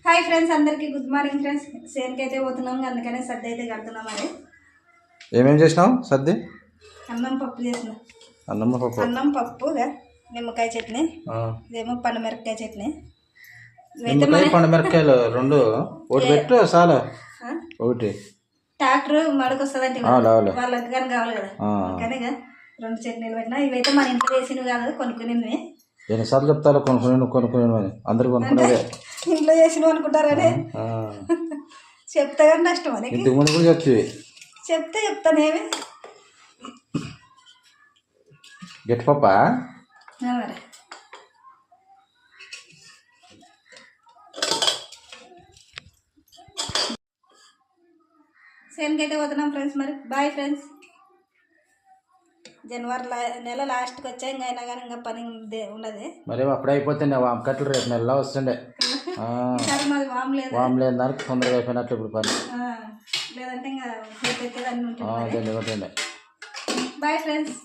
Hi friends, అందరికీ good morning friends. సేన్కి అయితే పోతున్నాం, అందుకనే సర్ది అయితే కడుతున్నాం. మరి ఏమేం చేసినావు? సర్ది అన్నం పప్పు చేసిన. అన్నం పప్పు నిమ్మకాయ చట్నీ, ఇదేమో పండుమిరపకాయ చట్నీ. పండుమిరపకాయలు రెండు ఒకటి పెట్టు చాలా ఒకటి ట్రాక్టర్ మడుకొస్తుందంటే వాళ్ళకి కానీ కావాలి కదా, కానీ రెండు చట్నీలు పెట్టినా. ఇవైతే మన ఇంట్లో చేసినవి కాదు, కొనుక్కునేవి. ఎన్నిసార్లు చెప్తారు కొనుక్కునే అందరు కొనుక్కునేదే. ఇంట్లో చేసినవి అనుకుంటారని చెప్తా కానీ నష్టం. అని ఇంతకు ముందు కూడా చెప్తానేమి గట్టి పప్పా మరి. సేన్కి అయితే పోతున్నాం ఫ్రెండ్స్. మరి బాయ్ ఫ్రెండ్స్. జనవరి నెల లాస్ట్కి వచ్చా, ఇంకా అయినా కానీ ఇంకా పని ఉన్నది. మరి అప్పుడే అయిపోతుండే వామకట్లు రేపు నెలలో వస్తుండే. మాది వామ్ లేని దానికి తొందరగా అయిపోయినట్లు ఇప్పుడు పని. లేదంటే ఇంకా పెట్టేదాన్ని ఉంటుంది. ఉంటుండే. Bye friends.